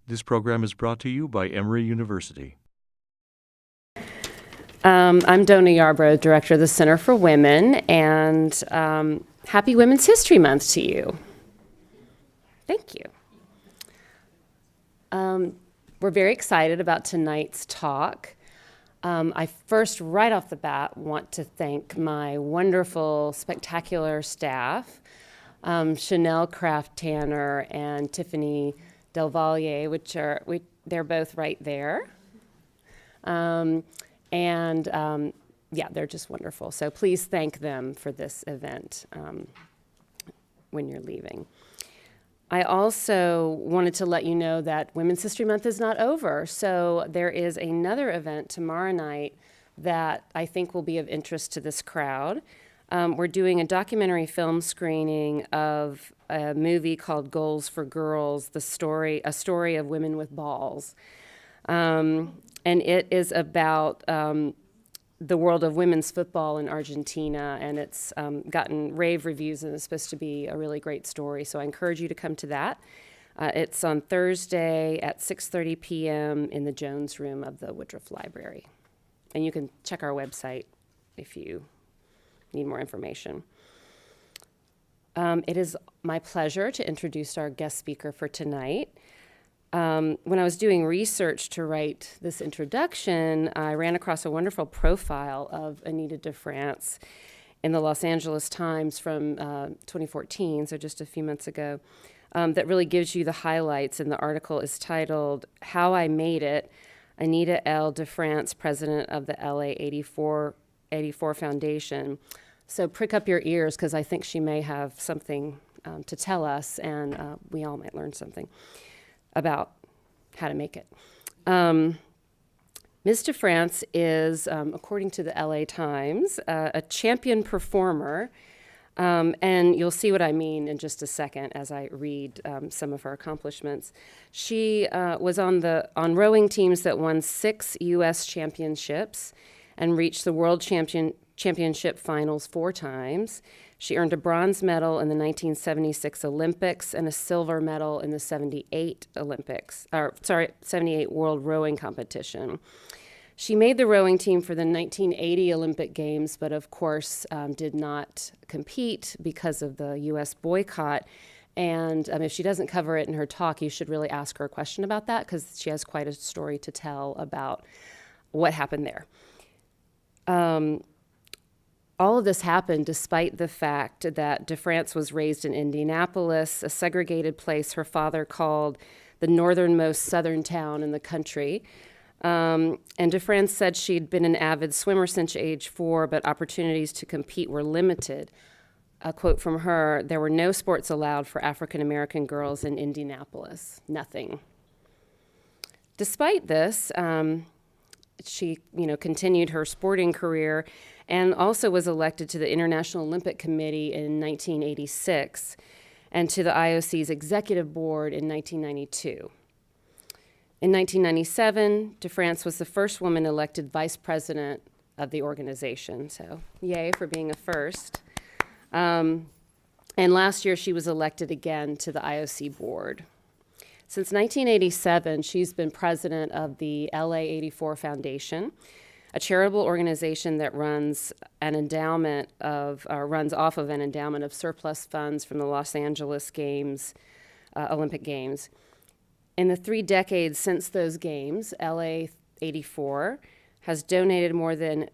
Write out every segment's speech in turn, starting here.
This program is brought to you by Emory University. I'm Donna Yarbrough, Director of the Center for Women, and happy Women's History Month to you. Thank you. We're very excited about tonight's talk. I first, right off the bat, want to thank my wonderful, spectacular staff, Chanel Kraft-Tanner and Tiffany Delvalier, they're both right there. Yeah, they're just wonderful. So please thank them for this event when you're leaving. I also wanted to let you know that Women's History Month is not over. So there is another event tomorrow night that I think will be of interest to this crowd. We're doing a documentary film screening of a movie called Goals for Girls, a story of women with balls. And it is about the world of women's football in Argentina, and it's gotten rave reviews, and it's supposed to be a really great story. So I encourage you to come to that. It's on Thursday at 6:30 p.m. in the Jones Room of the Woodruff Library. And you can check our website if you need more information. It is my pleasure to introduce our guest speaker for tonight. When I was doing research to write this introduction, I ran across a wonderful profile of Anita DeFrantz in the Los Angeles Times from 2014, so just a few months ago, that really gives you the highlights, and the article is titled, "How I Made It, Anita L. DeFrantz, President of the LA84 Foundation." So prick up your ears, because I think she may have something to tell us, and we all might learn something about how to make it. Ms. DeFrantz is, according to the LA Times, a champion performer, and you'll see what I mean in just a second as I read some of her accomplishments. She was on rowing teams that won 6 U.S. championships and reached the World Championship finals 4 times. She earned a bronze medal in the 1976 Olympics and a silver medal in the 78 World Rowing Competition. She made the rowing team for the 1980 Olympic Games, but of course did not compete because of the U.S. boycott. And if she doesn't cover it in her talk, you should really ask her a question about that, because she has quite a story to tell about what happened there. All of this happened despite the fact that DeFrantz was raised in Indianapolis, a segregated place her father called the northernmost southern town in the country. And DeFrantz said she'd been an avid swimmer since age 4, but opportunities to compete were limited. A quote from her, "There were no sports allowed for African-American girls in Indianapolis, nothing." Despite this, she continued her sporting career and also was elected to the International Olympic Committee in 1986 and to the IOC's executive board in 1992. In 1997, DeFrantz was the first woman elected vice president of the organization, so yay for being a first. And last year, she was elected again to the IOC board. Since 1987, she's been president of the LA84 Foundation, a charitable organization that runs off of an endowment of surplus funds from the Los Angeles Games, Olympic Games. In the 3 decades since those games, LA84 has donated more than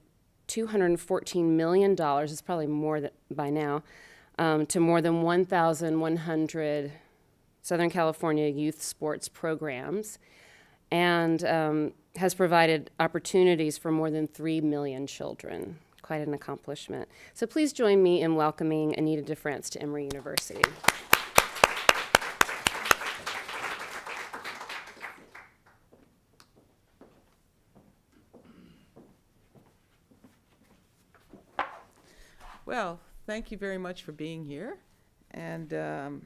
$214 million, it's probably more by now, to more than 1,100 Southern California youth sports programs, and has provided opportunities for more than 3 million children. Quite an accomplishment. So please join me in welcoming Anita DeFrantz to Emory University. Well, thank you very much for being here and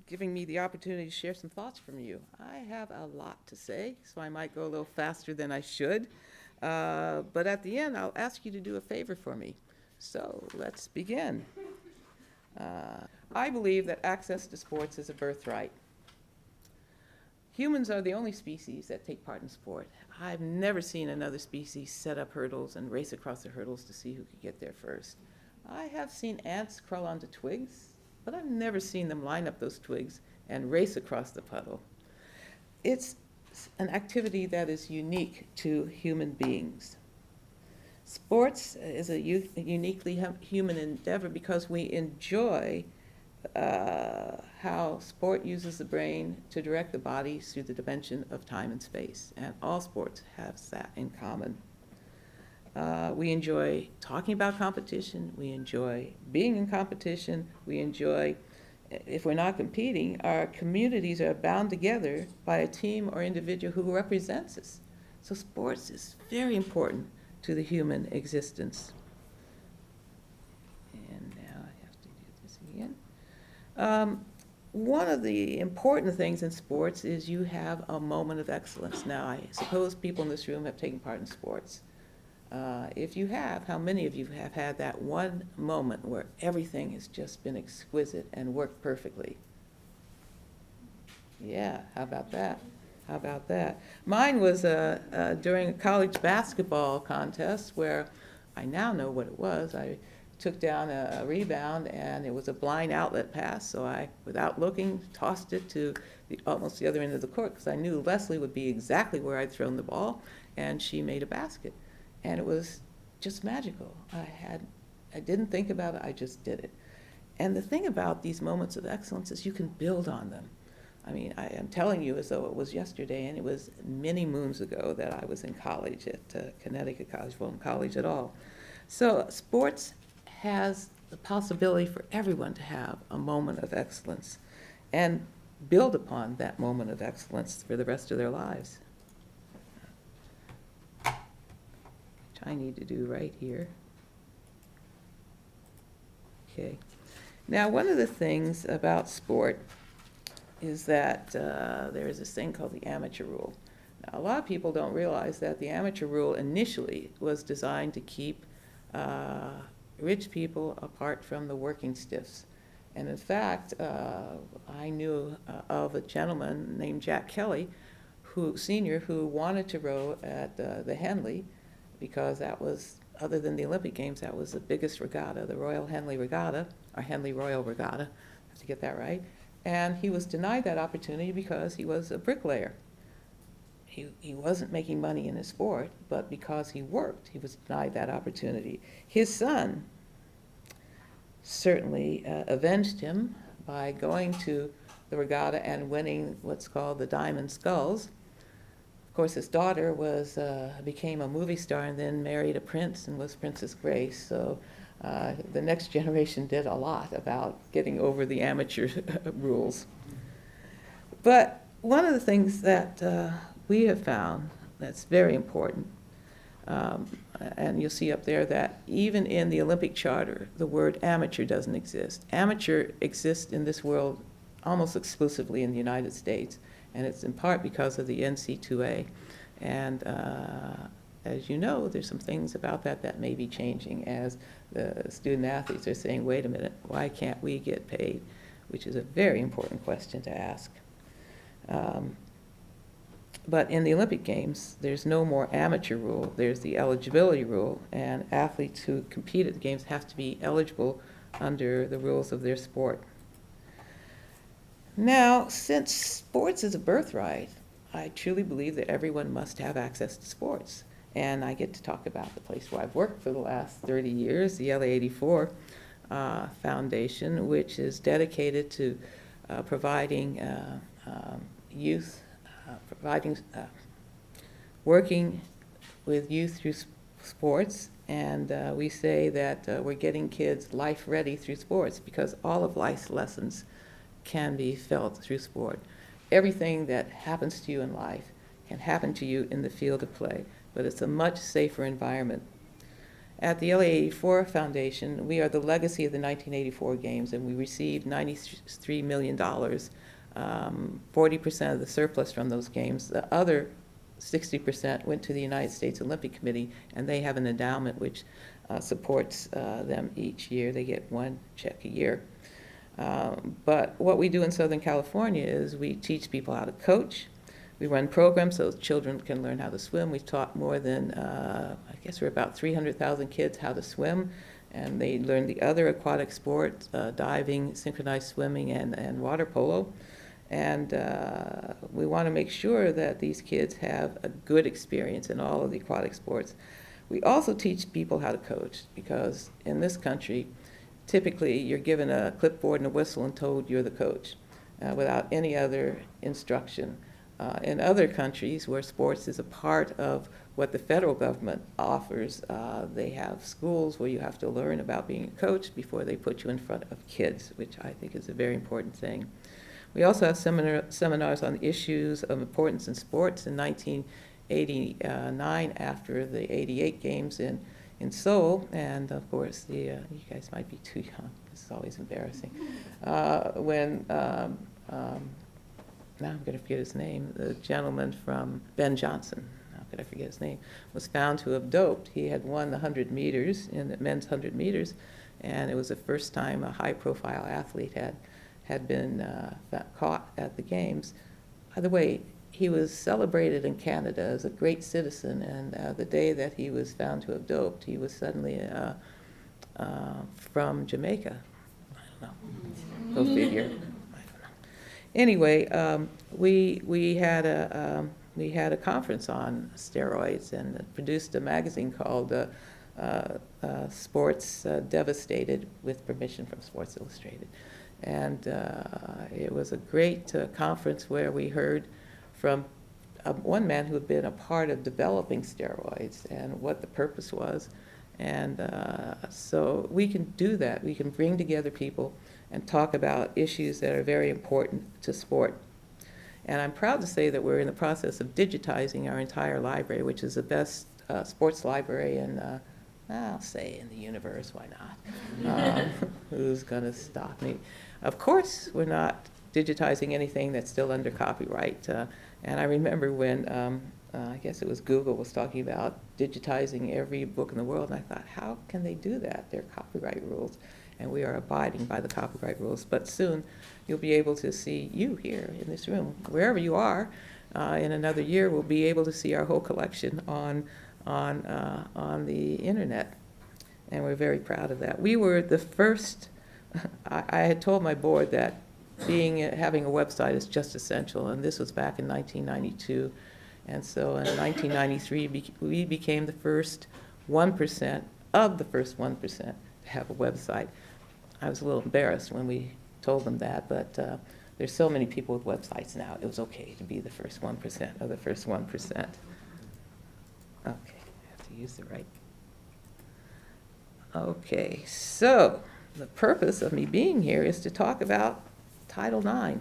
giving me the opportunity to share some thoughts from you. I have a lot to say, so I might go a little faster than I should. But at the end, I'll ask you to do a favor for me. So let's begin. I believe that access to sports is a birthright. Humans are the only species that take part in sport. I've never seen another species set up hurdles and race across the hurdles to see who could get there first. I have seen ants crawl onto twigs, but I've never seen them line up those twigs and race across the puddle. It's an activity that is unique to human beings. Sports is a uniquely human endeavor because we enjoy how sport uses the brain to direct the body through the dimension of time and space, and all sports have that in common. We enjoy talking about competition, we enjoy being in competition, we enjoy, if we're not competing, our communities are bound together by a team or individual who represents us. So sports is very important to the human existence. And now I have to do this again. One of the important things in sports is you have a moment of excellence. Now, I suppose people in this room have taken part in sports. If you have, how many of you have had that one moment where everything has just been exquisite and worked perfectly? Yeah, how about that? How about that? Mine was during a college basketball contest where I now know what it was. I took down a rebound and it was a blind outlet pass, so I, without looking, tossed it to almost the other end of the court because I knew Leslie would be exactly where I'd thrown the ball, and she made a basket. And it was just magical. I didn't think about it, I just did it. And the thing about these moments of excellence is you can build on them. I mean, I am telling you as though it was yesterday, and it was many moons ago that I was in college at Connecticut College, well, in college at all. So sports has the possibility for everyone to have a moment of excellence and build upon that moment of excellence for the rest of their lives. Which I need to do right here. Okay. Now, one of the things about sport is that there is this thing called the amateur rule. Now, a lot of people don't realize that the amateur rule initially was designed to keep rich people apart from the working stiffs. And in fact, I knew of a gentleman named Jack Kelly, Senior, who wanted to row at the Henley because that was, other than the Olympic Games, that was the biggest regatta, the Royal Henley Regatta, or Henley Royal Regatta, I have to get that right. And he was denied that opportunity because he was a bricklayer. He wasn't making money in his sport, but because he worked, he was denied that opportunity. His son certainly avenged him by going to the regatta and winning what's called the Diamond Sculls. Of course, his daughter became a movie star and then married a prince and was Princess Grace. So the next generation did a lot about getting over the amateur rules. But one of the things that we have found that's very important, and you'll see up there that even in the Olympic Charter, the word amateur doesn't exist. Amateur exists in this world almost exclusively in the United States, and it's in part because of the NC2A. And as you know, there's some things about that may be changing as the student athletes are saying, wait a minute, why can't we get paid? Which is a very important question to ask. But in the Olympic Games, there's no more amateur rule. There's the eligibility rule, and athletes who compete at the Games have to be eligible under the rules of their sport. Now, since sports is a birthright, I truly believe that everyone must have access to sports. And I get to talk about the place where I've worked for the last 30 years, the LA84 Foundation, which is dedicated to providing youth, working with youth through sports. And we say that we're getting kids life ready through sports because all of life's lessons can be felt through sport. Everything that happens to you in life can happen to you in the field of play, but it's a much safer environment. At the LA84 Foundation, we are the legacy of the 1984 Games, and we received $93 million, 40% of the surplus from those games. The other 60% went to the United States Olympic Committee, and they have an endowment which supports them each year. They get one check a year. But what we do in Southern California is we teach people how to coach, We run programs so children can learn how to swim. We've taught more than, I guess we're about 300,000 kids how to swim, and they learn the other aquatic sports, diving, synchronized swimming, and water polo. And we want to make sure that these kids have a good experience in all of the aquatic sports. We also teach people how to coach, because in this country, typically you're given a clipboard and a whistle and told you're the coach without any other instruction. In other countries where sports is a part of what the federal government offers, they have schools where you have to learn about being a coach before they put you in front of kids, which I think is a very important thing. We also have seminars on issues of importance in sports. In 1989, after the 88 games in Seoul, and of course, you guys might be too young. This is always embarrassing. When now I'm going to forget his name, the gentleman from Ben Johnson, how could I forget his name, was found to have doped. He had won the 100 meters, in the men's 100 meters, and it was the first time a high-profile athlete had been caught at the games. By the way, he was celebrated in Canada as a great citizen, and the day that he was found to have doped, he was suddenly from Jamaica. I don't know. Go figure. Anyway, we had a conference on steroids and produced a magazine called Sports Devastated, with permission from Sports Illustrated. And it was a great conference where we heard from one man who had been a part of developing steroids and what the purpose was. And so we can do that. We can bring together people and talk about issues that are very important to sport. And I'm proud to say that we're in the process of digitizing our entire library, which is the best sports library in, I'll say in the universe, why not? Who's gonna stop me? Of course, we're not digitizing anything that's still under copyright. And I remember when, I guess it was Google was talking about digitizing every book in the world, and I thought, how can they do that? There are copyright rules, and we are abiding by the copyright rules. But soon, you'll be able to see you here in this room, wherever you are. In another year, we'll be able to see our whole collection on the internet, and we're very proud of that. We were the first. I had told my board that having a website is just essential, and this was back in 1992. And so in 1993, we became the first 1% of the first 1% to have a website. I was a little embarrassed when we told them that, but there's so many people with websites now, it was okay to be the first 1% of the first 1%. Okay, I have to use the right. Okay, so the purpose of me being here is to talk about Title IX.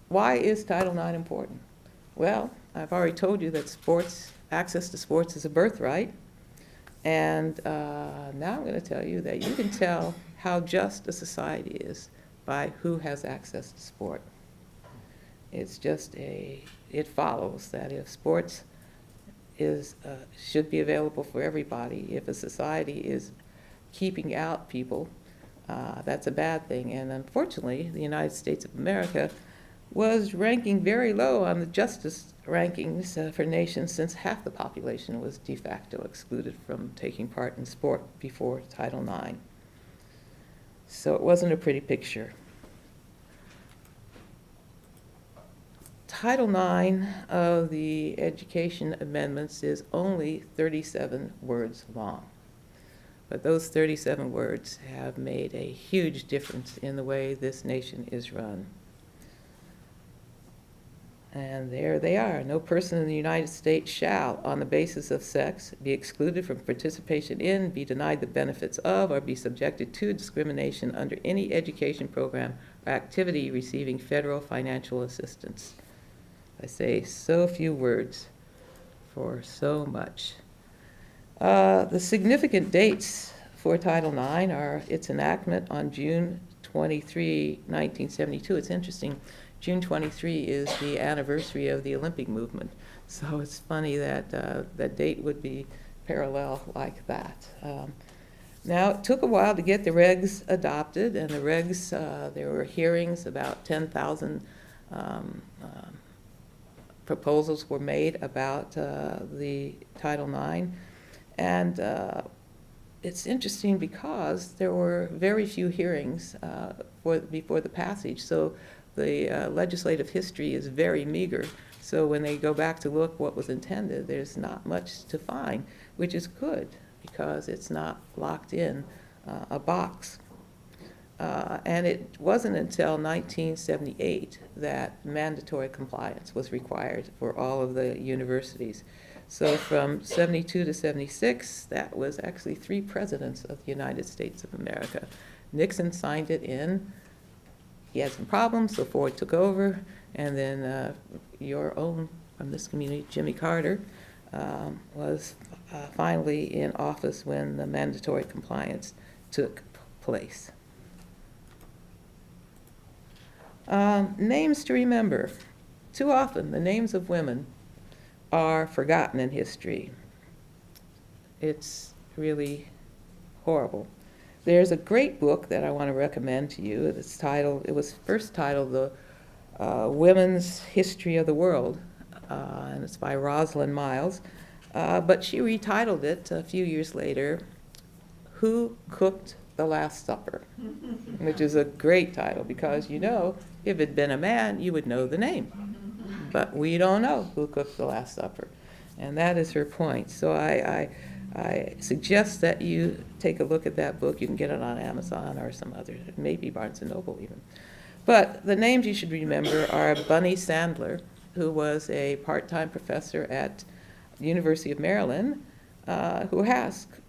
Why is Title IX important? Well, I've already told you that access to sports is a birthright. And now I'm going to tell you that you can tell how just a society is by who has access to sport. It's just it follows that if sports should be available for everybody, if a society is keeping out people, that's a bad thing. And unfortunately, the United States of America was ranking very low on the justice rankings for nations, since half the population was de facto excluded from taking part in sport before Title IX. So it wasn't a pretty picture. Title IX of the Education Amendments is only 37 words long. But those 37 words have made a huge difference in the way this nation is run. And there they are. No person in the United States shall, on the basis of sex, be excluded from participation in, be denied the benefits of, or be subjected to discrimination under any education program or activity receiving federal financial assistance. I say so few words for so much. The significant dates for Title IX are its enactment on June 23, 1972. It's interesting. June 23 is the anniversary of the Olympic movement. So it's funny that that date would be parallel like that. Now, it took a while to get the regs adopted, and the regs, there were hearings, about 10,000 proposals were made about the Title IX. And it's interesting because there were very few hearings before the passage. So the legislative history is very meager. So when they go back to look what was intended, there's not much to find, which is good because it's not locked in a box. And it wasn't until 1978 that mandatory compliance was required for all of the universities. So from 72 to 76, that was actually 3 presidents of the United States of America. Nixon signed it in. He had some problems, so Ford took over. And then your own, from this community, Jimmy Carter, was finally in office when the mandatory compliance took place. Names to remember. Too often, the names of women are forgotten in history. It's really horrible. There's a great book that I want to recommend to you. It was first titled The Women's History of the World, and it's by Rosalind Miles. But she retitled it a few years later, Who Cooked the Last Supper? Which is a great title because, you know, if it had been a man, you would know the name. But we don't know who cooked the Last Supper. And that is her point. So I suggest that you take a look at that book. You can get it on Amazon or some other, maybe Barnes & Noble even. But the names you should remember are Bunny Sandler, who was a part-time professor at the University of Maryland, who asked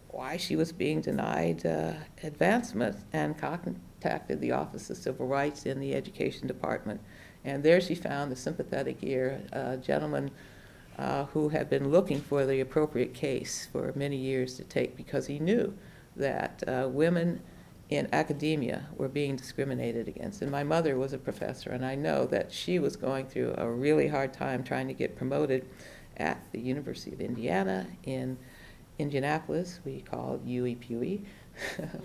why she was being denied advancement and contacted the Office of Civil Rights in the Education Department. And there she found a sympathetic ear, a gentleman who had been looking for the appropriate case for many years to take because he knew that women in academia were being discriminated against. And my mother was a professor, and I know that she was going through a really hard time trying to get promoted at the University of Indiana in Indianapolis. We call it UEPUE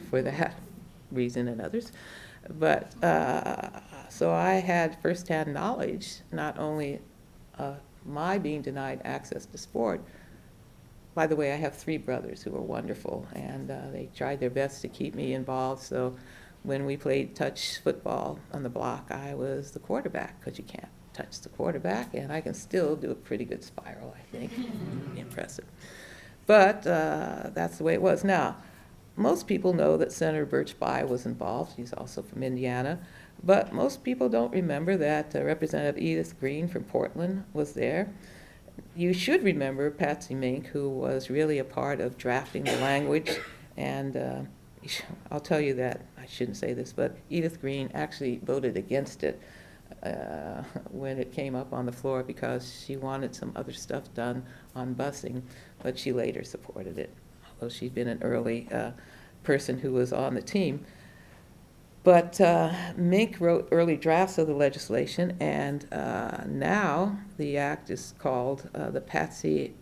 for that reason and others. But so I had firsthand knowledge, not only my being denied access to sport. By the way, I have 3 brothers who are wonderful, and they tried their best to keep me involved. So when we played touch football on the block, I was the quarterback, because you can't touch the quarterback, and I can still do a pretty good spiral, I think. Impressive. But that's the way it was. Now, most people know that Senator Birch Bayh was involved. He's also from Indiana. But most people don't remember that Representative Edith Green from Portland was there. You should remember Patsy Mink, who was really a part of drafting the language. And I'll tell you that, I shouldn't say this, but Edith Green actually voted against it when it came up on the floor because she wanted some other stuff done on busing, but she later supported it, although she'd been an early person who was on the team. But Mink wrote early drafts of the legislation, and now the act is called the Patsy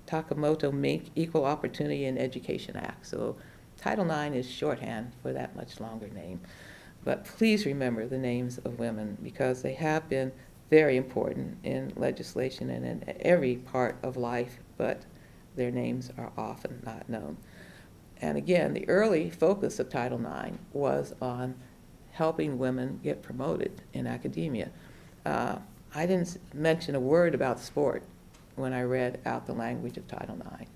Takemoto Mink Equal Opportunity in Education Act. So Title IX is shorthand for that much longer name. But please remember the names of women because they have been very important in legislation and in every part of life, but their names are often not known. And again, the early focus of Title IX was on helping women get promoted in academia. I didn't mention a word about sport when I read out the language of Title IX.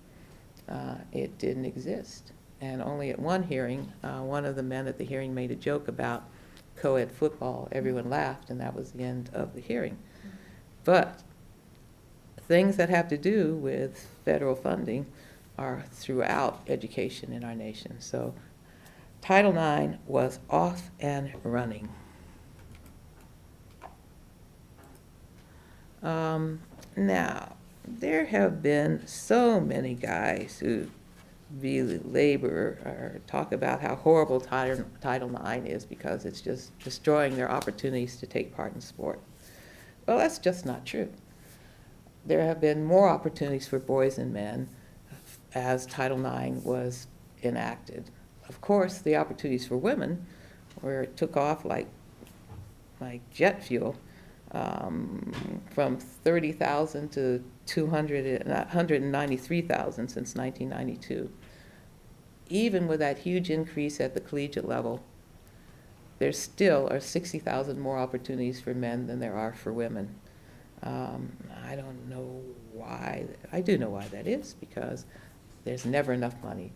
It didn't exist. And only at one hearing, one of the men at the hearing made a joke about co-ed football. Everyone laughed, and that was the end of the hearing. But things that have to do with federal funding are throughout education in our nation. So Title IX was off and running. Now, there have been so many guys who belabor or talk about how horrible Title IX is because it's just destroying their opportunities to take part in sport. Well, that's just not true. There have been more opportunities for boys and men as Title IX was enacted. Of course, the opportunities for women, where it took off like jet fuel, from 30,000 to 193,000 since 1992. Even with that huge increase at the collegiate level, there still are 60,000 more opportunities for men than there are for women. I don't know why. I do know why that is, because there's never enough money.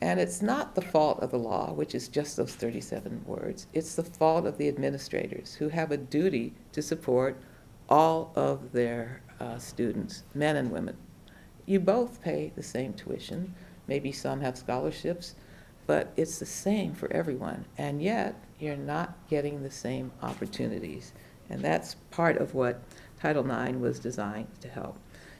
And it's not the fault of the law, which is just those 37 words. It's the fault of the administrators, who have a duty to support all of their students, men and women. You both pay the same tuition. Maybe some have scholarships, but it's the same for everyone. And yet, you're not getting the same opportunities. And that's part of what Title IX was designed to help.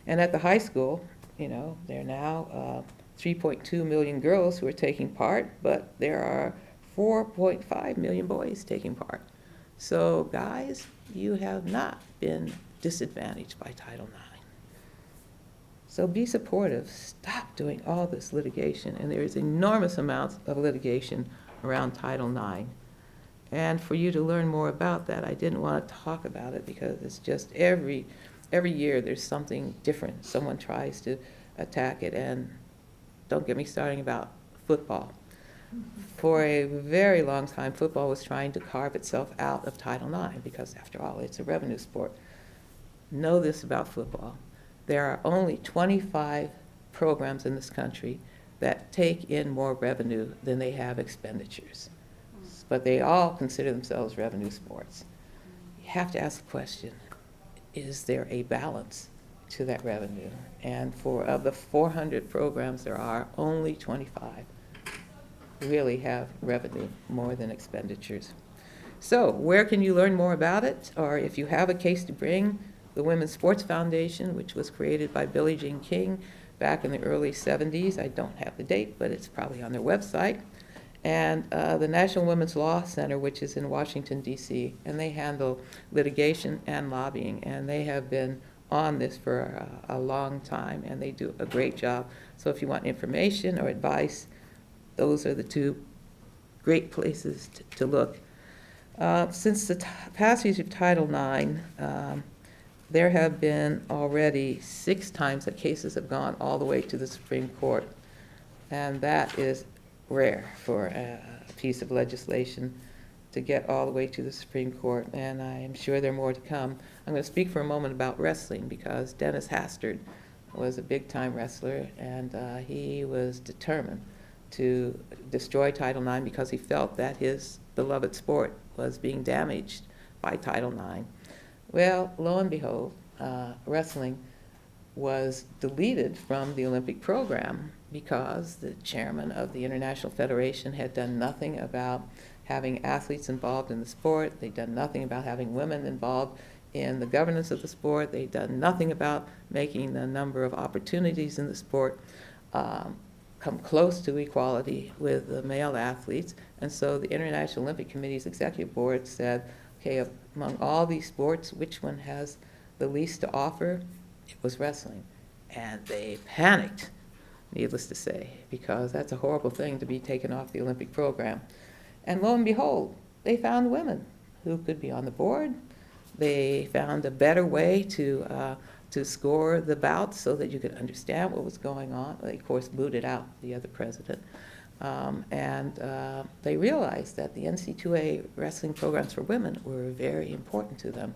And at the high school, you know, there are now 3.2 million girls who are taking part, but there are 4.5 million boys taking part. So guys, you have not been disadvantaged by Title IX. So be supportive. Stop doing all this litigation. And there is enormous amounts of litigation around Title IX. And for you to learn more about that, I didn't want to talk about it because it's just every year there's something different. Someone tries to attack it, and don't get me starting about football. For a very long time, football was trying to carve itself out of Title IX because, after all, it's a revenue sport. Know this about football. There are only 25 programs in this country that take in more revenue than they have expenditures. But they all consider themselves revenue sports. You have to ask the question, is there a balance to that revenue? And of the 400 programs there are, only 25 really have revenue more than expenditures. So where can you learn more about it? Or if you have a case to bring, the Women's Sports Foundation, which was created by Billie Jean King back in the early 70s. I don't have the date, but it's probably on their website. And the National Women's Law Center, which is in Washington, D.C., and they handle litigation and lobbying, and they have been on this for a long time, and they do a great job. So if you want information or advice, those are the two great places to look. Since the passage of Title IX, there have been already 6 times that cases have gone all the way to the Supreme Court, and that is rare for a piece of legislation to get all the way to the Supreme Court, and I am sure there are more to come. I'm going to speak for a moment about wrestling, because Dennis Hastert was a big-time wrestler, and he was determined to destroy Title IX because he felt that his beloved sport was being damaged by Title IX. Well, lo and behold, wrestling was deleted from the Olympic program because the chairman of the International Federation had done nothing about having athletes involved in the sport. They'd done nothing about having women involved in the governance of the sport. They'd done nothing about making the number of opportunities in the sport come close to equality with the male athletes. And so the International Olympic Committee's executive board said, okay, among all these sports, which one has the least to offer? It was wrestling. And they panicked, needless to say, because that's a horrible thing to be taken off the Olympic program. And lo and behold, they found women who could be on the board. They found a better way to score the bouts so that you could understand what was going on. They, of course, booted out the other president. They realized that the NCAA wrestling programs for women were very important to them.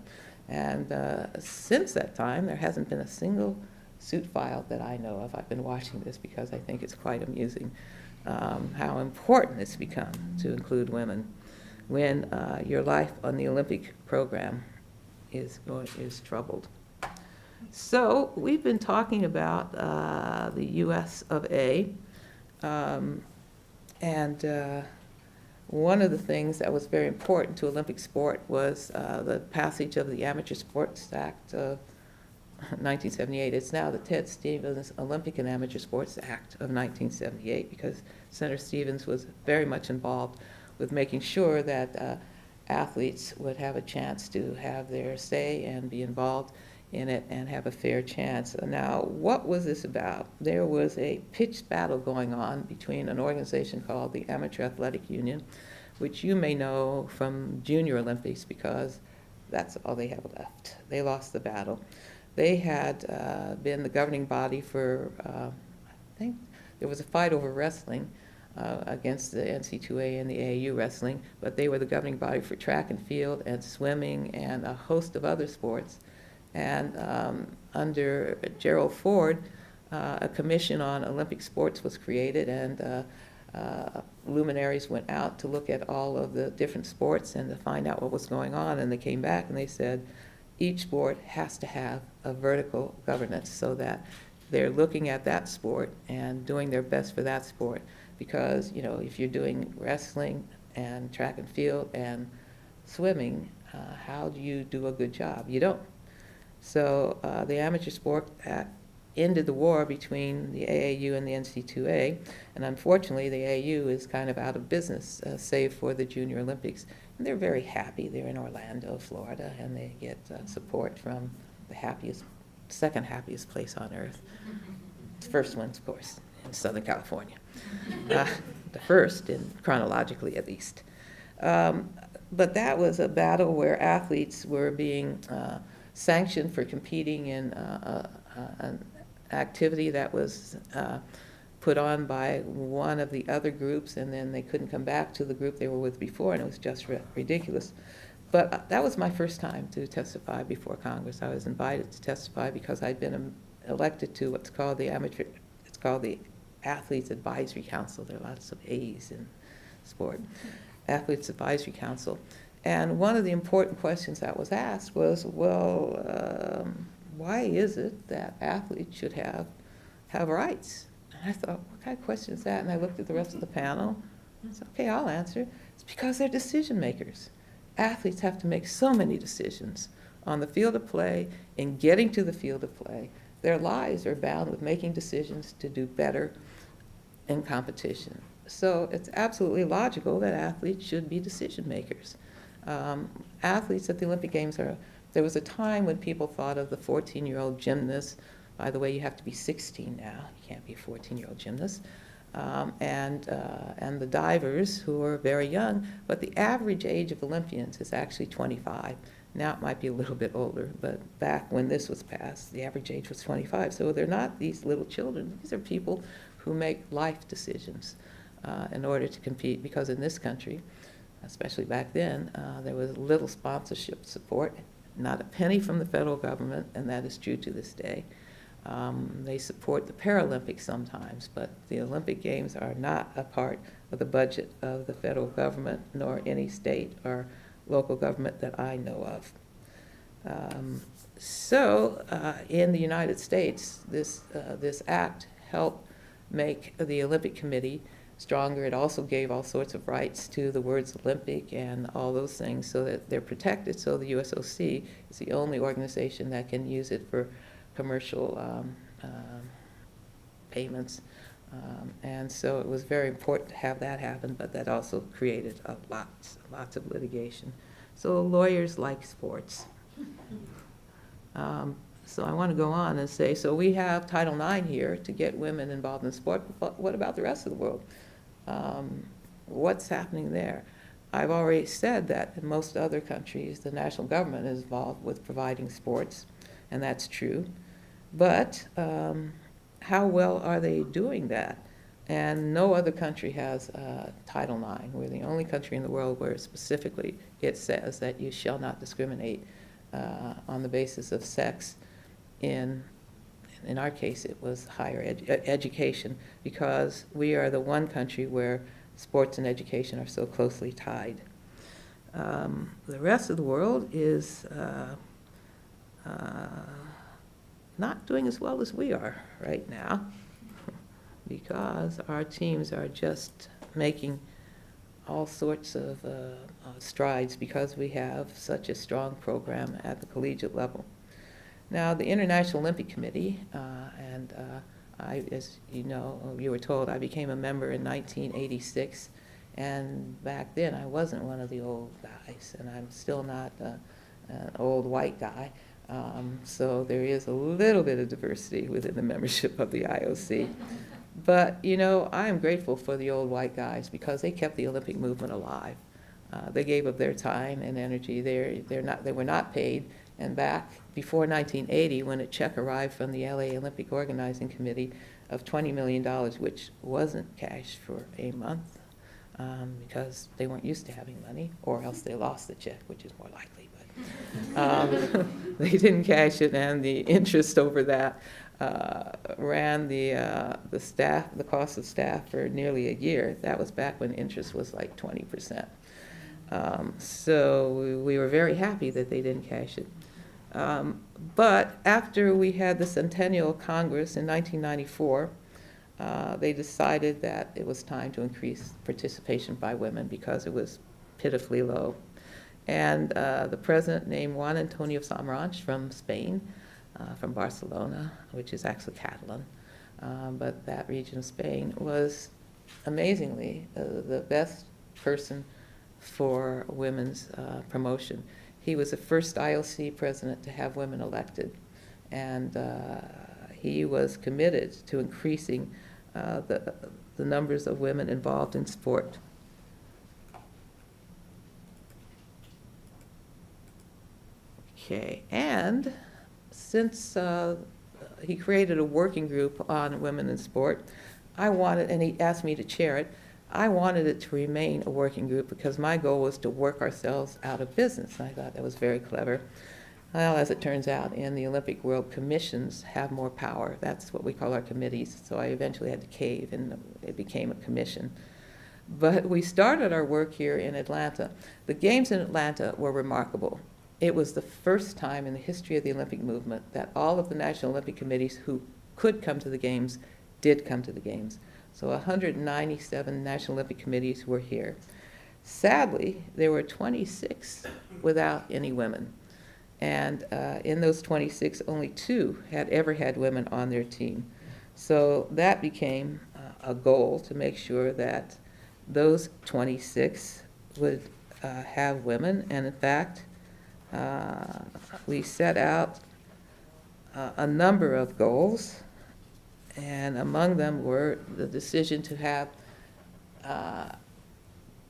And since that time, there hasn't been a single suit filed that I know of. I've been watching this because I think it's quite amusing how important it's become to include women when your life on the Olympic program is troubled. So we've been talking about the U.S. of A. One of the things that was very important to Olympic sport was the passage of the Amateur Sports Act of 1978. It's now the Ted Stevens Olympic and Amateur Sports Act of 1978, because Senator Stevens was very much involved with making sure that athletes would have a chance to have their say and be involved in it and have a fair chance. Now, what was this about? There was a pitched battle going on between an organization called the Amateur Athletic Union, which you may know from Junior Olympics, because That's all they have left. They lost the battle. They had been the governing body for, I think there was a fight over wrestling against the NC2A and the AAU wrestling, but they were the governing body for track and field and swimming and a host of other sports. And under Gerald Ford, a commission on Olympic sports was created, and luminaries went out to look at all of the different sports and to find out what was going on. And they came back and they said, each sport has to have a vertical governance so that they're looking at that sport and doing their best for that sport. Because, you know, if you're doing wrestling and track and field and swimming, how do you do a good job? You don't. So the Amateur Sport Act ended the war between the AAU and the NC2A, and unfortunately the AAU is kind of out of business, save for the Junior Olympics. And they're very happy. They're in Orlando, Florida, and they get support from the happiest, second happiest place on earth. The first one, of course, in Southern California. The first, chronologically at least. But that was a battle where athletes were being sanctioned for competing in an activity that was put on by one of the other groups, and then they couldn't come back to the group they were with before, and it was just ridiculous. But that was my first time to testify before Congress. I was invited to testify because I'd been elected to what's called the Athletes Advisory Council. There are lots of A's in sport. Athletes Advisory Council. And one of the important questions that was asked was, well, why is it that athletes should have rights? And I thought, what kind of question is that? And I looked at the rest of the panel. I said, okay, I'll answer. It's because they're decision makers. Athletes have to make so many decisions on the field of play, in getting to the field of play. Their lives are bound with making decisions to do better in competition. So it's absolutely logical that athletes should be decision makers. Athletes at the Olympic Games there was a time when people thought of the 14-year-old gymnast. By the way, you have to be 16 now. You can't be a 14-year-old gymnast. And the divers, who are very young, but the average age of Olympians is actually 25. Now it might be a little bit older, but back when this was passed, the average age was 25. So they're not these little children. These are people who make life decisions in order to compete, because in this country, especially back then, there was little sponsorship support, not a penny from the federal government, and that is true to this day. They support the Paralympics sometimes, but the Olympic Games are not a part of the budget of the federal government, nor any state or local government that I know of. So in the United States, this act helped make the Olympic Committee stronger. It also gave all sorts of rights to the words Olympic and all those things so that they're protected. So the USOC is the only organization that can use it for commercial payments. And so it was very important to have that happen, but that also created lots of litigation. So lawyers like sports. So I want to go on and say, so we have Title IX here to get women involved in sport, but what about the rest of the world? What's happening there? I've already said that in most other countries, the national government is involved with providing sports, and that's true. But how well are they doing that? And no other country has Title IX. We're the only country in the world where specifically it says that you shall not discriminate on the basis of sex. In our case, it was higher education, because we are the one country where sports and education are so closely tied. The rest of the world is not doing as well as we are right now, because our teams are just making all sorts of strides because we have such a strong program at the collegiate level. Now, the International Olympic Committee, and I, as you know, or you were told, I became a member in 1986, and back then I wasn't one of the old guys, and I'm still not an old white guy. So there is a little bit of diversity within the membership of the IOC. But, you know, I am grateful for the old white guys because they kept the Olympic movement alive. They gave of their time and energy. They were not paid. And back before 1980, when a check arrived from the LA Olympic Organizing Committee of $20 million, which wasn't cash for a month, because they weren't used to having money, or else they lost the check, which is more likely. But they didn't cash it, and the interest over that ran the cost of staff for nearly a year. That was back when interest was like 20%. So we were very happy that they didn't cash it. But after we had the Centennial Congress in 1994, they decided that it was time to increase participation by women because it was pitifully low. And the president named Juan Antonio Samaranch from Spain, from Barcelona, which is actually Catalan, but that region of Spain, was amazingly the best person for women's promotion. He was the first IOC president to have women elected, and he was committed to increasing the numbers of women involved in sport. Okay, and since he created a working group on women in sport, and he asked me to chair it, I wanted it to remain a working group because my goal was to work ourselves out of business. And I thought that was very clever. Well, as it turns out, in the Olympic World Commissions have more power. That's what we call our committees. So I eventually had to cave, and it became a commission. But we started our work here in Atlanta. The games in Atlanta were remarkable. It was the first time in the history of the Olympic movement that all of the National Olympic Committees who could come to the games did come to the games. So 197 National Olympic Committees were here. Sadly, there were 26 without any women. And in those 26, only 2 had ever had women on their team. So that became a goal to make sure that those 26 would have women. And in fact, we set out a number of goals, and among them were the decision to have a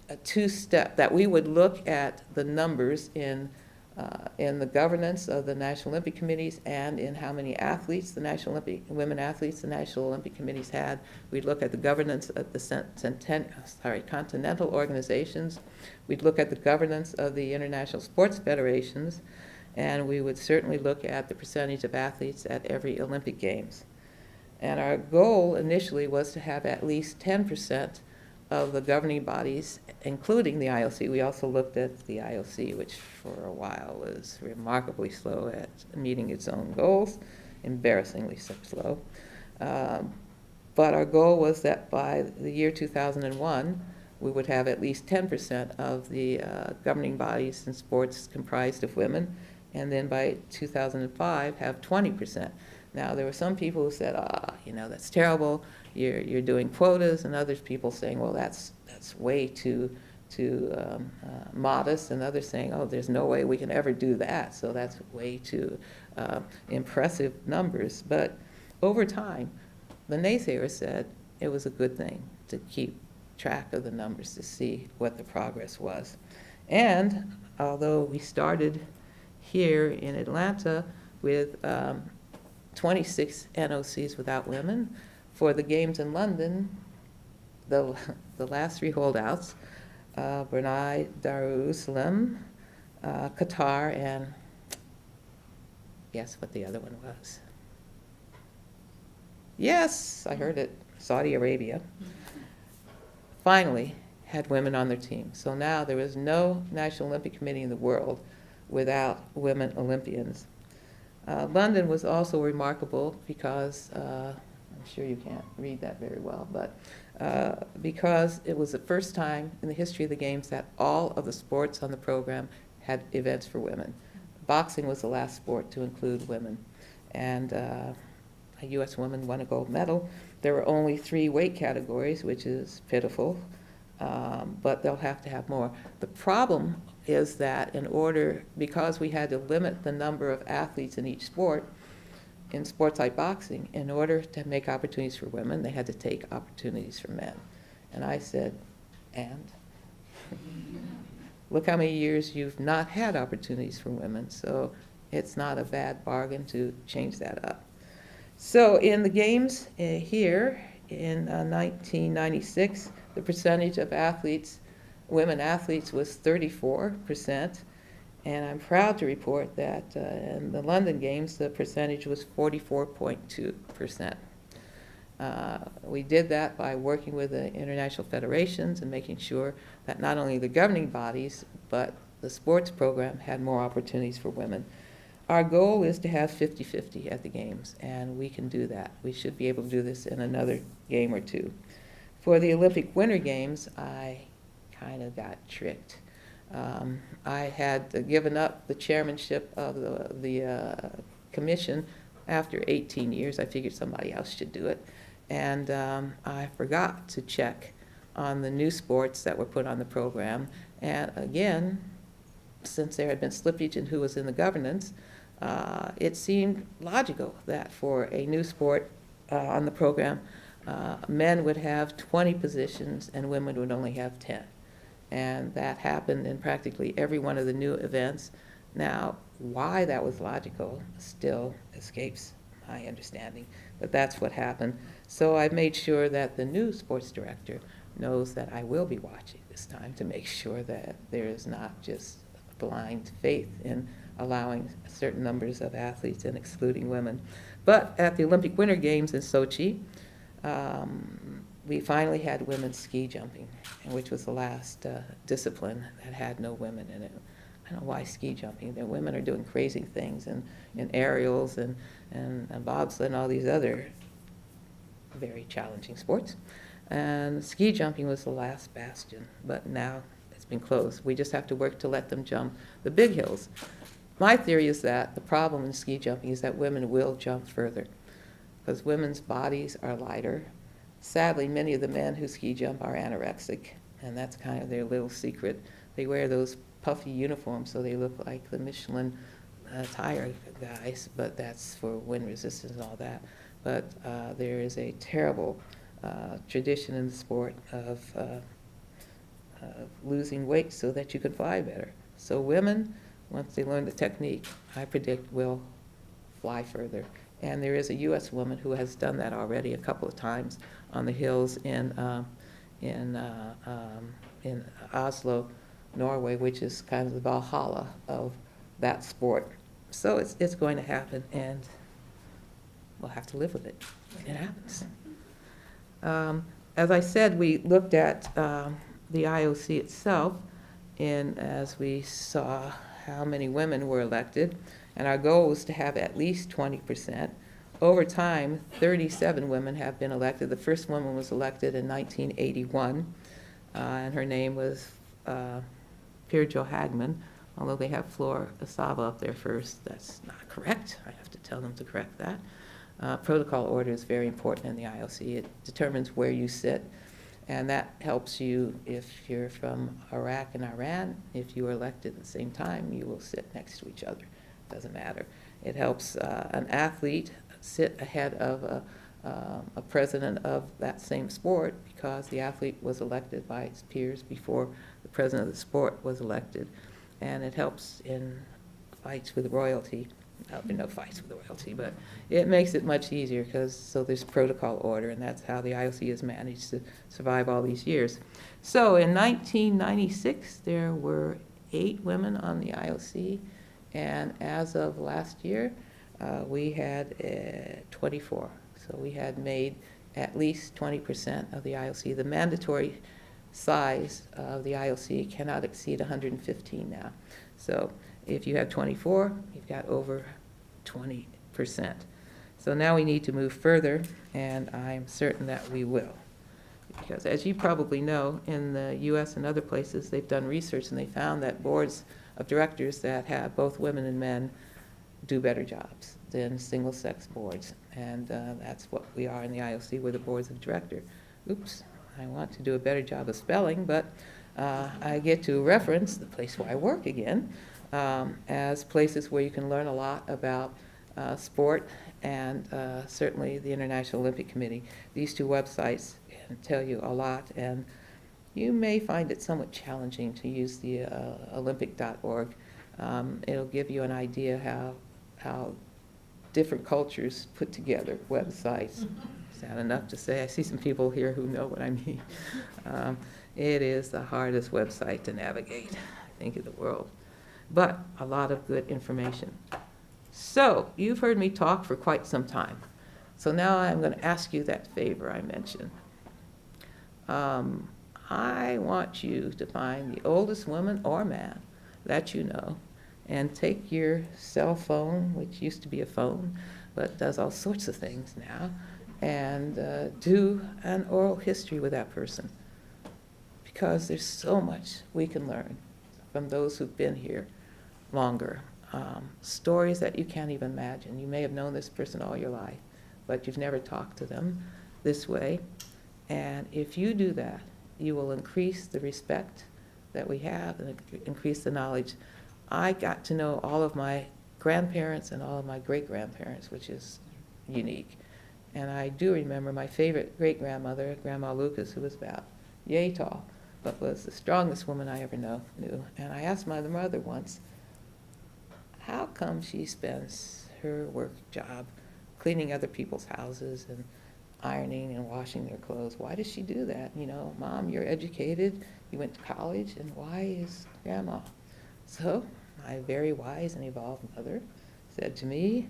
2-step, that we would look at the numbers in the governance of the National Olympic Committees and in how many athletes, women athletes, the National Olympic Committees had. We'd look at the governance of the continental organizations. We'd look at the governance of the international sports federations, and we would certainly look at the percentage of athletes at every Olympic Games. And our goal initially was to have at least 10% of the governing bodies, including the IOC. We also looked at the IOC, which for a while was remarkably slow at meeting its own goals, embarrassingly so slow. But our goal was that by the year 2001, we would have at least 10% of the governing bodies in sports comprised of women, and then by 2005 have 20%. Now, there were some people who said, that's terrible, you're doing quotas, and others people saying, well, that's way too modest, and others saying, oh, there's no way we can ever do that, so that's way too impressive numbers. But over time, the naysayers said it was a good thing to keep track of the numbers to see what the progress was. And although we started here in Atlanta with 26 NOCs without women, for the games in London, the last 3 holdouts, Brunei Darussalam, Qatar, and guess what the other one was? Yes, I heard it, Saudi Arabia, finally had women on their team. So now there is no National Olympic Committee in the world without women Olympians. London was also remarkable because, I'm sure you can't read that very well, but because it was the first time in the history of the Games that all of the sports on the program had events for women. Boxing was the last sport to include women, and a U.S. woman won a gold medal. There were only 3 weight categories, which is pitiful, but they'll have to have more. The problem is that because we had to limit the number of athletes in each sport, in sports like boxing, in order to make opportunities for women, they had to take opportunities for men. And I said, and? look how many years you've not had opportunities for women. So it's not a bad bargain to change that up. So in the games here in 1996, the percentage of athletes, women athletes, was 34%. And I'm proud to report that in the London Games, the percentage was 44.2%. We did that by working with the international federations and making sure that not only the governing bodies, but the sports program had more opportunities for women. Our goal is to have 50-50 at the games, and we can do that. We should be able to do this in another game or two. For the Olympic Winter Games, I kind of got tricked. I had given up the chairmanship of the commission after 18 years. I figured somebody else should do it. And I forgot to check on the new sports that were put on the program. And again, since there had been slippage in who was in the governance, it seemed logical that for a new sport on the program, men would have 20 positions and women would only have 10. And that happened in practically every one of the new events. Now, why that was logical still escapes my understanding, but that's what happened. So I've made sure that the new sports director knows that I will be watching this time to make sure that there is not just blind faith in allowing certain numbers of athletes and excluding women. But at the Olympic Winter Games in Sochi, we finally had women's ski jumping, which was the last discipline that had no women in it. I don't know why ski jumping. The women are doing crazy things in aerials and bobsled and all these other very challenging sports. And ski jumping was the last bastion, but now it's been closed. We just have to work to let them jump the big hills. My theory is that the problem in ski jumping is that women will jump further because women's bodies are lighter. Sadly, many of the men who ski jump are anorexic, and that's kind of their little secret. They wear those puffy uniforms so they look like the Michelin tire guys, but that's for wind resistance and all that. But there is a terrible tradition in the sport of losing weight so that you can fly better. So women, once they learn the technique, I predict will fly further. And there is a U.S. woman who has done that already a couple of times on the hills in Oslo, Norway, which is kind of the Valhalla of that sport. So it's going to happen, and we'll have to live with it. It happens. As I said, we looked at the IOC itself, and as we saw how many women were elected, and our goal was to have at least 20%. Over time, 37 women have been elected. The first woman was elected in 1981, and her name was Pir-Jo Hagman, although they have Flor Asava up there first. That's not correct. I have to tell them to correct that. Protocol order is very important in the IOC. It determines where you sit, and that helps you if you're from Iraq and Iran. If you are elected at the same time, you will sit next to each other. Doesn't matter. It helps an athlete sit ahead of a president of that same sport because the athlete was elected by its peers before the president of the sport was elected. And it helps in fights with royalty. There are no fights with royalty, but it makes it much easier so there's protocol order, and that's how the IOC has managed to survive all these years. So in 1996, there were 8 women on the IOC. And as of last year, we had 24. So we had made at least 20% of the IOC. The mandatory size of the IOC cannot exceed 115 now. So if you have 24, you've got over 20%. So now we need to move further, and I'm certain that we will. Because as you probably know, in the US and other places, they've done research and they found that boards of directors that have both women and men do better jobs than single-sex boards. And that's what we are in the IOC. We're the boards of director. Oops, I want to do a better job of spelling, but I get to reference the place where I work again as places where you can learn a lot about sport and certainly the International Olympic Committee. These 2 websites can tell you a lot, and you may find it somewhat challenging to use the Olympic.org. It'll give you an idea how different cultures put together websites. Is that enough to say? I see some people here who know what I mean. It is the hardest website to navigate, I think, in the world, but a lot of good information. So you've heard me talk for quite some time. So now I'm going to ask you that favor I mentioned. I want you to find the oldest woman or man that you know and take your cell phone, which used to be a phone, but does all sorts of things now, and do an oral history with that person. Because there's so much we can learn from those who've been here longer. Stories that you can't even imagine. You may have known this person all your life, but you've never talked to them this way. And if you do that, you will increase the respect that we have and increase the knowledge. I got to know all of my grandparents and all of my great-grandparents, which is unique. And I do remember my favorite great-grandmother, Grandma Lucas, who was about yay tall, but was the strongest woman I ever knew. And I asked my mother once, how come she spends her work job cleaning other people's houses and ironing and washing their clothes? Why does she do that? You know, Mom, you're educated, you went to college, and why is Grandma? So my very wise and evolved mother said to me,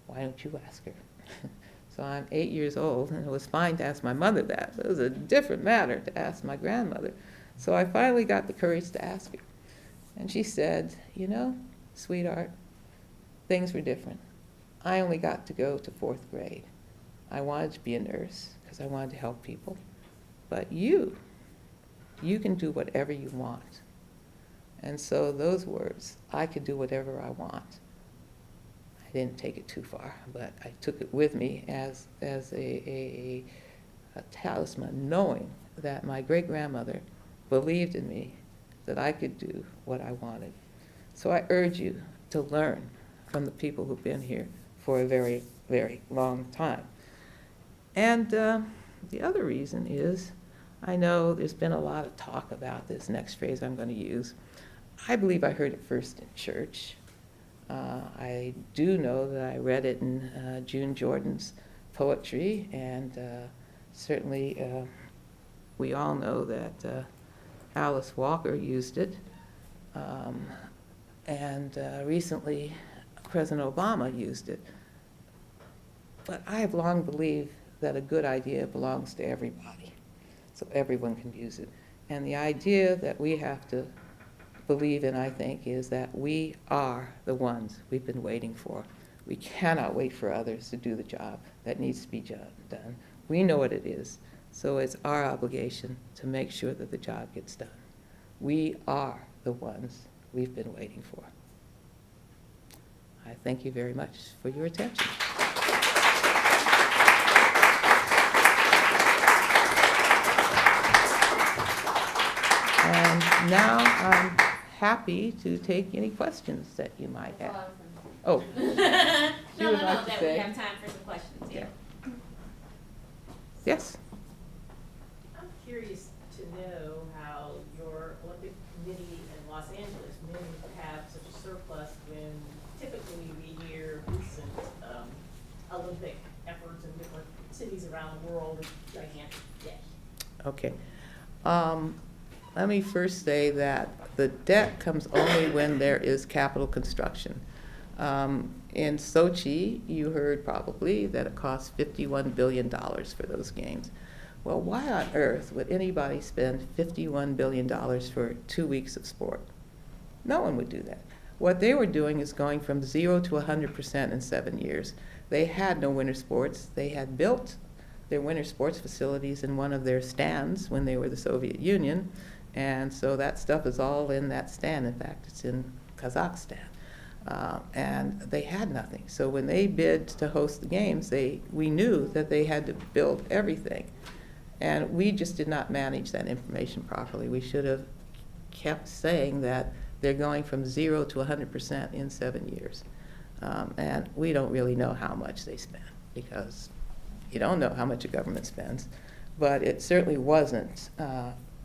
why don't you ask her? So I'm 8 years old, and it was fine to ask my mother that, but it was a different matter to ask my grandmother. So I finally got the courage to ask her. And she said, you know, sweetheart, things were different. I only got to go to 4th grade. I wanted to be a nurse because I wanted to help people. But you can do whatever you want. And so those words, I could do whatever I want. I didn't take it too far, but I took it with me as a talisman, knowing that my great-grandmother believed in me, that I could do what I wanted. So I urge you to learn from the people who've been here for a very, very long time. And the other reason is, I know there's been a lot of talk about this next phrase I'm going to use. I believe I heard it first in church. I do know that I read it in June Jordan's poetry, and certainly we all know that Alice Walker used it. And recently, President Obama used it. But I have long believed that a good idea belongs to everybody, so everyone can use it. And the idea that we have to believe in, I think, is that we are the ones we've been waiting for. We cannot wait for others to do the job that needs to be done. We know what it is, so it's our obligation to make sure that the job gets done. We are the ones we've been waiting for. I thank you very much for your attention. And now I'm happy to take any questions that you might have. Oh, she would like to that say. we have time for some questions, yeah. Yes. I'm curious to know how your Olympic Committee in Los Angeles may have such a surplus when typically we hear recent Olympic efforts in different cities around the world is gigantic debt. Okay. Let me first say that the debt comes only when there is capital construction. In Sochi, you heard probably that it cost $51 billion for those games. Well, why on earth would anybody spend $51 billion for 2 weeks of sport? No one would do that. What they were doing is going from 0 to 100% in 7 years. They had no winter sports. They had built their winter sports facilities in one of their stands when they were the Soviet Union, and so that stuff is all in that stand. In fact, it's in Kazakhstan. And they had nothing. So when they bid to host the games, we knew that they had to build everything. And we just did not manage that information properly. We should have kept saying that they're going from 0 to 100% in 7 years. And we don't really know how much they spent, because you don't know how much a government spends. But it certainly wasn't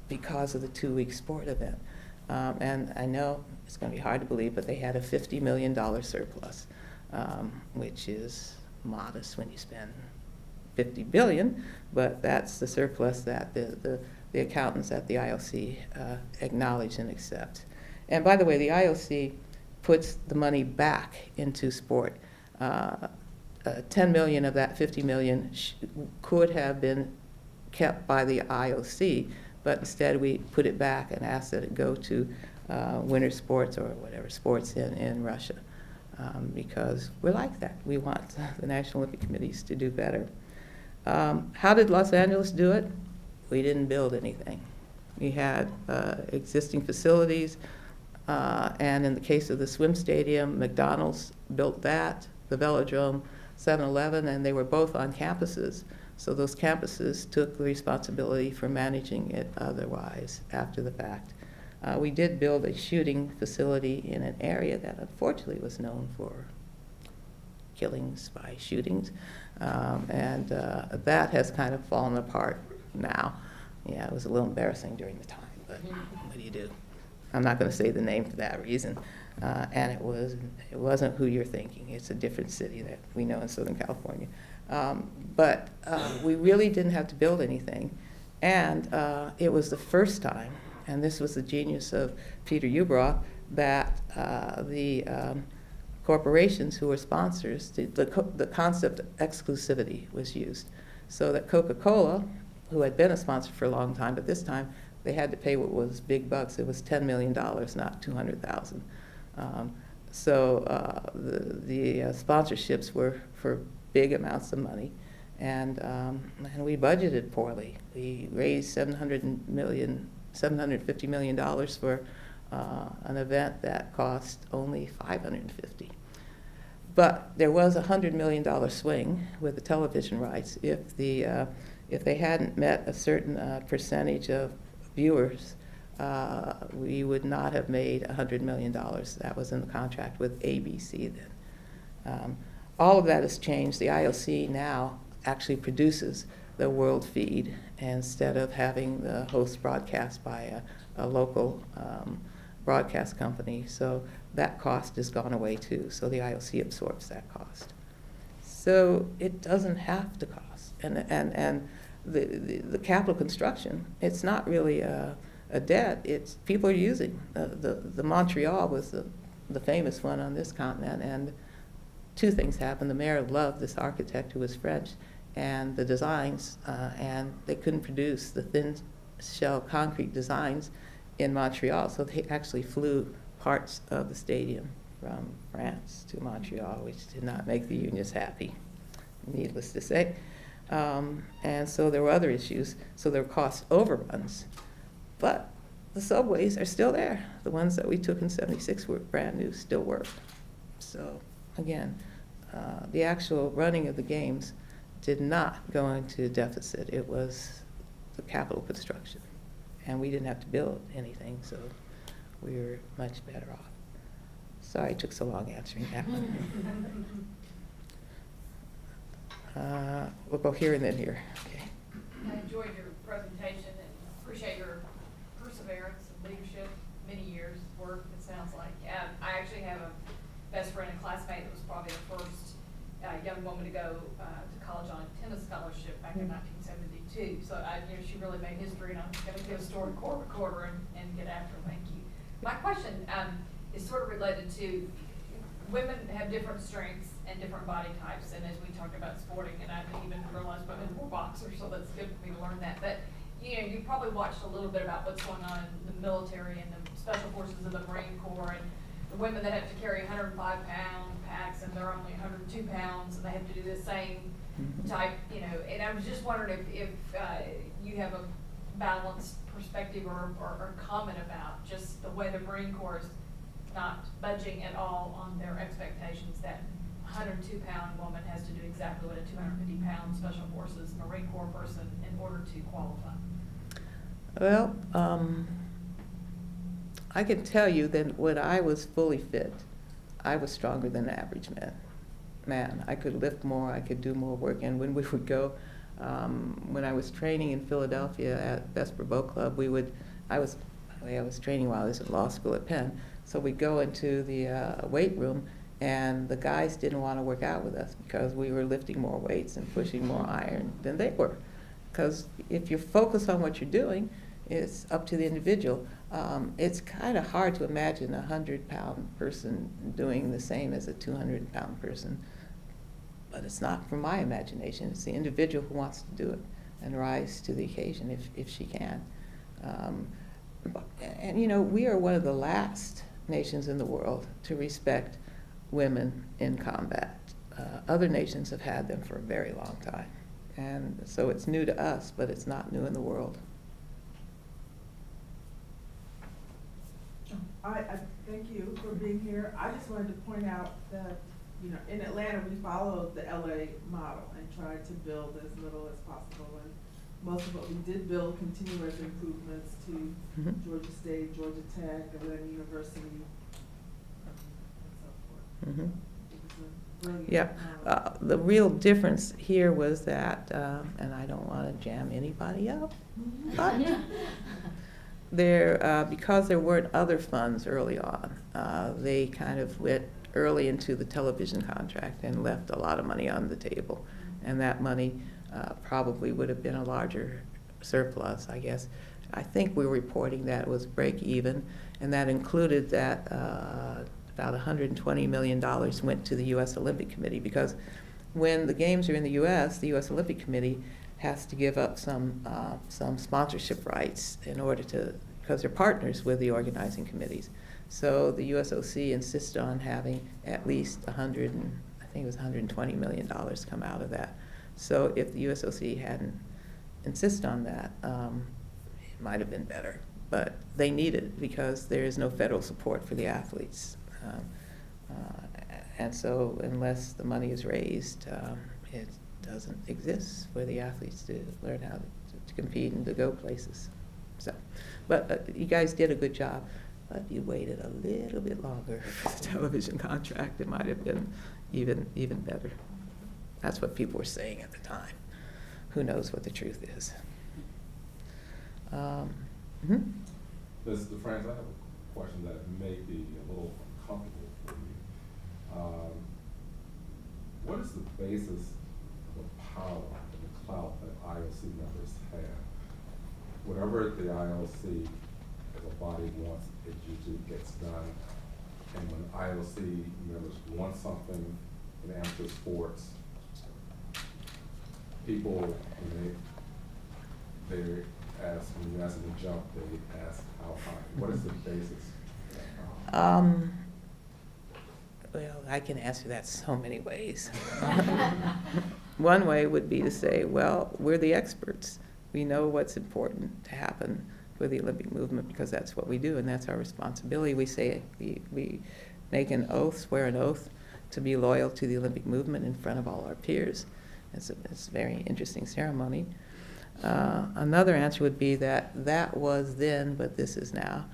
because of the 2-week sport event. And I know it's going to be hard to believe, but they had a $50 million surplus, which is modest when you spend $50 billion, but that's the surplus that the accountants at the IOC acknowledge and accept. And by the way, the IOC puts the money back into sport. 10 million of that 50 million could have been kept by the IOC, but instead we put it back and asked that it go to winter sports or whatever sports in Russia, because we're like that. We want the National Olympic Committees to do better. How did Los Angeles do it? We didn't build anything. We had existing facilities, and in the case of the swim stadium, McDonald's built that, the Velodrome, 7-Eleven, and they were both on campuses. So those campuses took the responsibility for managing it otherwise after the fact. We did build a shooting facility in an area that unfortunately was known for killings by shootings, and that has kind of fallen apart now. Yeah, it was a little embarrassing during the time, but what do you do? I'm not going to say the name for that reason. And it wasn't who you're thinking. It's a different city that we know in Southern California. But we really didn't have to build anything. And it was the first time, and this was the genius of Peter Ueberroth, that the corporations who were sponsors, the concept of exclusivity was used. So that Coca-Cola, who had been a sponsor for a long time, but this time they had to pay what was big bucks. It was $10 million, not $200,000. So the sponsorships were for big amounts of money, and we budgeted poorly. We raised $750 million for an event that cost only $550. But there was a $100 million swing with the television rights if they hadn't met a certain percentage of viewers. We would not have made $100 million. That was in the contract with ABC then. All of that has changed. The IOC now actually produces the world feed instead of having the host broadcast by a local broadcast company. So that cost has gone away too. So the IOC absorbs that cost. So it doesn't have to cost. And the capital construction, it's not really a debt. It's people are using. The Montreal was the famous one on this continent, and two things happened. The mayor loved this architect who was French, and the designs, and they couldn't produce the thin shell concrete designs in Montreal, so they actually flew parts of the stadium from France to Montreal, which did not make the unions happy, needless to say. And so there were other issues, so there were cost overruns. But the subways are still there. The ones that we took in '76 were brand new, still work. So again, the actual running of the games did not go into deficit. It was the capital construction. And we didn't have to build anything, so we were much better off. Sorry it took so long answering that one. We'll go here and then here. Okay. I enjoyed your presentation and appreciate your perseverance and leadership, many years work, it sounds like. I actually have a best friend and classmate that was probably the first young woman to go to college on a tennis scholarship back in 1972. So she really made history, and I'm going to give a story quarter and get after her. Thank you. My question is sort of related to women have different strengths and different body types, and as we talked about sporting, and I didn't even realize women were boxers, so that's good for me to learn that. But you probably watched a little bit about what's going on in the military and the special forces of the Marine Corps, and the women that have to carry 105-pound packs, and they're only 102 pounds, and they have to do the same type, And I was just wondering if you have a balanced perspective or comment about just the way the Marine Corps is not budging at all on their expectations that a 102-pound woman has to do exactly what a 250-pound Special Forces Marine Corps person in order to qualify. Well, I can tell you that when I was fully fit, I was stronger than the average man. I could lift more, I could do more work, and when we would go When I was training in Philadelphia at Vesper Boat Club, I was training while I was in law school at Penn, so we'd go into the weight room, and the guys didn't want to work out with us because we were lifting more weights and pushing more iron than they were. Because if you're focused on what you're doing, it's up to the individual. It's kind of hard to imagine a 100-pound person doing the same as a 200-pound person, but it's not from my imagination. It's the individual who wants to do it and rise to the occasion if she can. And you know, we are one of the last nations in the world to respect women in combat. Other nations have had them for a very long time. And so it's new to us, but it's not new in the world. I thank you for being here. I just wanted to point out that, you know, in Atlanta, we followed the LA model and tried to build as little as possible. And most of what we did build continuous improvements to Georgia State, Georgia Tech, Atlanta University, and so forth. Mm-hmm. It was a brilliant Yeah, model. the real difference here was that, and I don't want to jam anybody up, but because there weren't other funds early on, they kind of went early into the television contract and left a lot of money on the table. And that money probably would have been a larger surplus, I guess. I think we're reporting that it was break even, and that included that about $120 million went to the U.S. Olympic Committee, because when the games are in the U.S. Olympic Committee has to give up some sponsorship rights in order to, because they're partners with the organizing committees. So the USOC insisted on having at least $120 million come out of that. So if the USOC hadn't insisted on that, it might have been better. But they need it because there is no federal support for the athletes. And so unless the money is raised, it doesn't exist for the athletes to learn how to compete and to go places. So, but you guys did a good job. But if you waited a little bit longer for the television contract, it might have been even better. That's what people were saying at the time. Who knows what the truth is? Ms. DeFrantz, I have a question that may be a little uncomfortable for you. What is the basis of the power and the clout that IOC members have? Whatever the IOC as a body wants, it usually gets done. And when IOC members want something in amateur sports, people, when they ask, when you ask them to jump, they ask how high. What is the basis of that power? Well, I can answer that so many ways. One way would be to say, well, we're the experts. We know what's important to happen for the Olympic movement because that's what we do and that's our responsibility. We say, we make an oath, swear an oath to be loyal to the Olympic movement in front of all our peers. It's a very interesting ceremony. Another answer would be that was then, but this is now.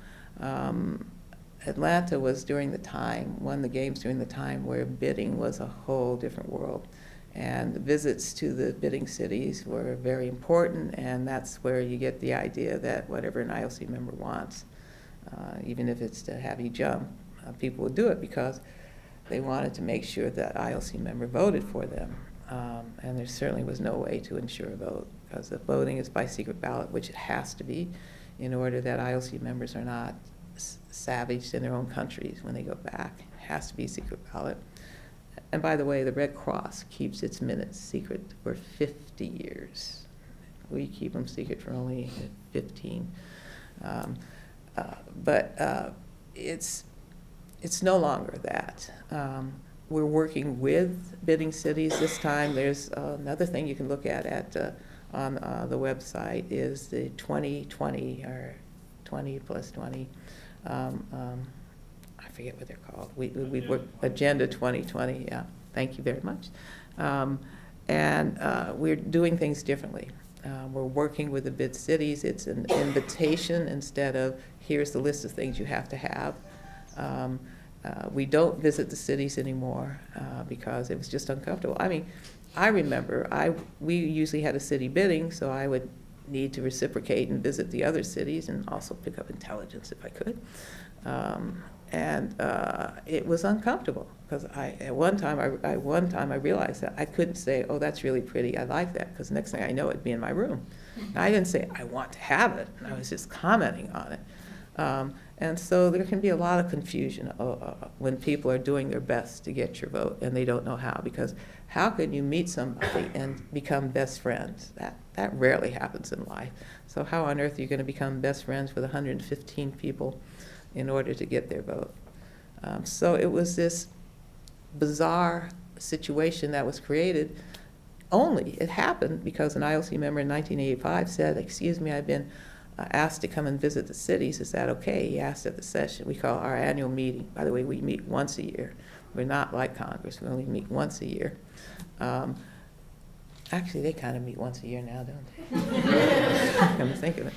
Atlanta was won the games during the time where bidding was a whole different world. And the visits to the bidding cities were very important, and that's where you get the idea that whatever an IOC member wants, even if it's to have you jump, people would do it because they wanted to make sure that IOC member voted for them. And there certainly was no way to ensure a vote because the voting is by secret ballot, which it has to be in order that IOC members are not savaged in their own countries when they go back. It has to be secret ballot. And by the way, the Red Cross keeps its minutes secret for 50 years. We keep them secret for only 15. But it's no longer that. We're working with bidding cities this time. There's another thing you can look at on the website is the 2020 or 20 plus 20. I forget what they're called. We work Agenda 2020. Yeah, thank you very much. And we're doing things differently. We're working with the bid cities. It's an invitation instead of here's the list of things you have to have. We don't visit the cities anymore because it was just uncomfortable. I mean, I remember, we usually had a city bidding, so I would need to reciprocate and visit the other cities and also pick up intelligence if I could. It was uncomfortable because at one time I realized that I couldn't say, oh, that's really pretty, I like that, because next thing I know it'd be in my room. And I didn't say I want to have it, I was just commenting on it. And so there can be a lot of confusion when people are doing their best to get your vote and they don't know how, because how can you meet somebody and become best friends? That rarely happens in life. So how on earth are you going to become best friends with 115 people in order to get their vote? So it was this bizarre situation that was created. It happened because an IOC member in 1985 said, excuse me, I've been asked to come and visit the cities. Is that okay? He asked at the session. We call our annual meeting. By the way, we meet once a year. We're not like Congress. We only meet once a year. Actually, they kind of meet once a year now, don't they? Come to think of it.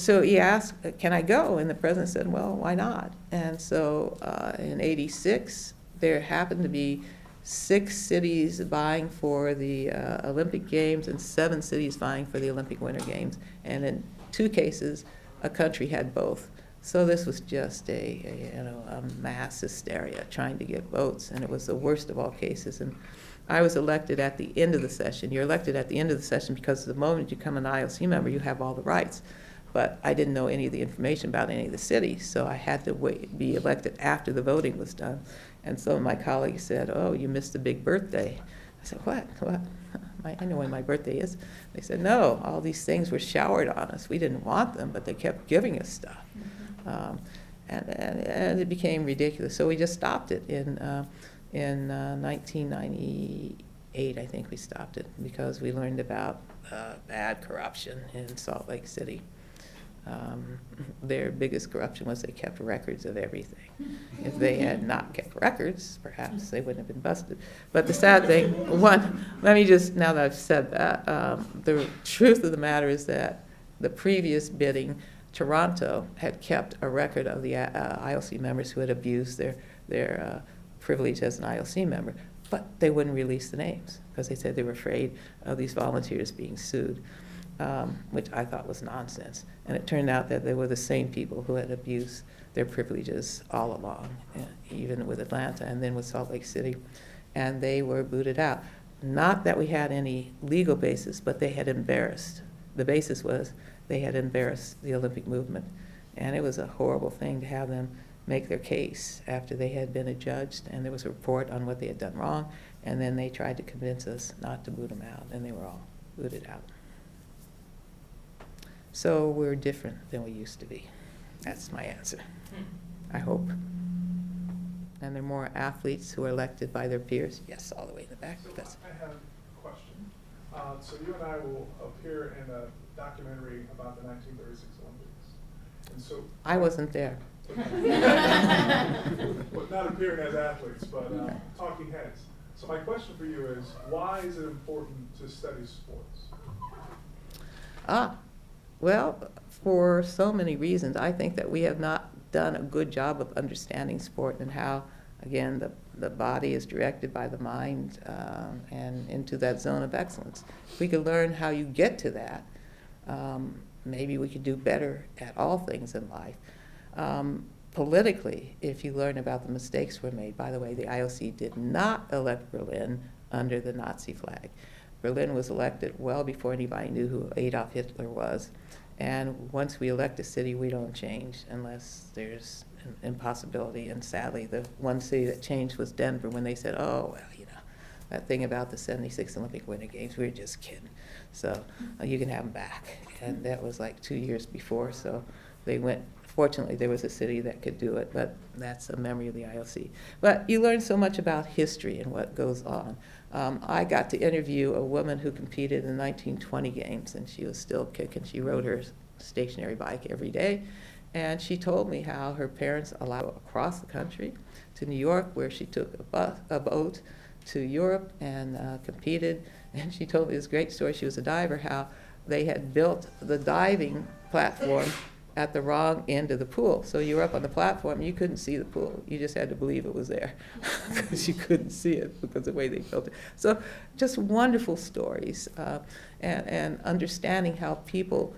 So he asked, can I go? And the president said, well, why not? And so in '86, there happened to be 6 cities vying for the Olympic Games and 7 cities vying for the Olympic Winter Games. And in 2 cases, a country had both. So this was just a mass hysteria trying to get votes, and it was the worst of all cases. And I was elected at the end of the session. You're elected at the end of the session because the moment you become an IOC member, you have all the rights. But I didn't know any of the information about any of the cities, so I had to be elected after the voting was done. And some of my colleagues said, oh, you missed a big birthday. I said, what? I know when my birthday is. They said, no, all these things were showered on us. We didn't want them, but they kept giving us stuff. And it became ridiculous. So we just stopped it in 1998, I think we stopped it, because we learned about bad corruption in Salt Lake City. Their biggest corruption was they kept records of everything. If they had not kept records, perhaps they wouldn't have been busted. But the sad thing, now that I've said that, the truth of the matter is that the previous bidding, Toronto had kept a record of the IOC members who had abused their privilege as an IOC member, but they wouldn't release the names because they said they were afraid of these volunteers being sued. Which I thought was nonsense. And it turned out that they were the same people who had abused their privileges all along, even with Atlanta and then with Salt Lake City. And they were booted out. Not that we had any legal basis, but they had embarrassed. The basis was they had embarrassed the Olympic movement. And it was a horrible thing to have them make their case after they had been adjudged, and there was a report on what they had done wrong, and then they tried to convince us not to boot them out, and they were all booted out. So we're different than we used to be. That's my answer, I hope. And there are more athletes who are elected by their peers. Yes, all the way in the back. So I have a question. So you and I will appear in a documentary about the 1936 Olympics. And so I wasn't there. Well, not appearing as athletes, but talking heads. So my question for you is, why is it important to study sports? Well, for so many reasons. I think that we have not done a good job of understanding sport and how, again, the body is directed by the mind and into that zone of excellence. If we could learn how you get to that, maybe we could do better at all things in life. Politically, if you learn about the mistakes were made, by the way, the IOC did not elect Berlin under the Nazi flag. Berlin was elected well before anybody knew who Adolf Hitler was. And once we elect a city, we don't change unless there's an impossibility. And sadly, the one city that changed was Denver when they said, oh, well, that thing about the '76 Olympic Winter Games, we were just kidding. So you can have them back. And that was like 2 years before, so they went. Fortunately, there was a city that could do it, but that's a memory of the IOC. But you learn so much about history and what goes on. I got to interview a woman who competed in the 1920 games, and she was still kicking. She rode her stationary bike every day, and she told me how her parents allowed her across the country to New York, where she took a boat to Europe and competed. And she told me this great story. She was a diver, how they had built the diving platform at the wrong end of the pool. So you were up on the platform, you couldn't see the pool. You just had to believe it was there because you couldn't see it because of the way they built it. So just wonderful stories and understanding how people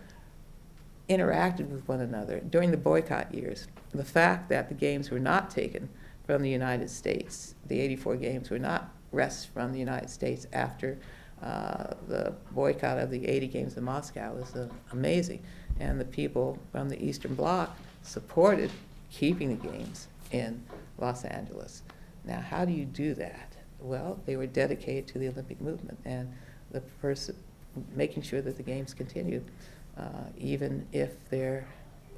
interacted with one another during the boycott years. The fact that the games were not taken from the United States, the 84 games were not wrested from the United States after the boycott of the 80 games in Moscow was amazing. And the people from the Eastern Bloc supported keeping the games in Los Angeles. Now, how do you do that? Well, they were dedicated to the Olympic movement and the person making sure that the games continued, even if their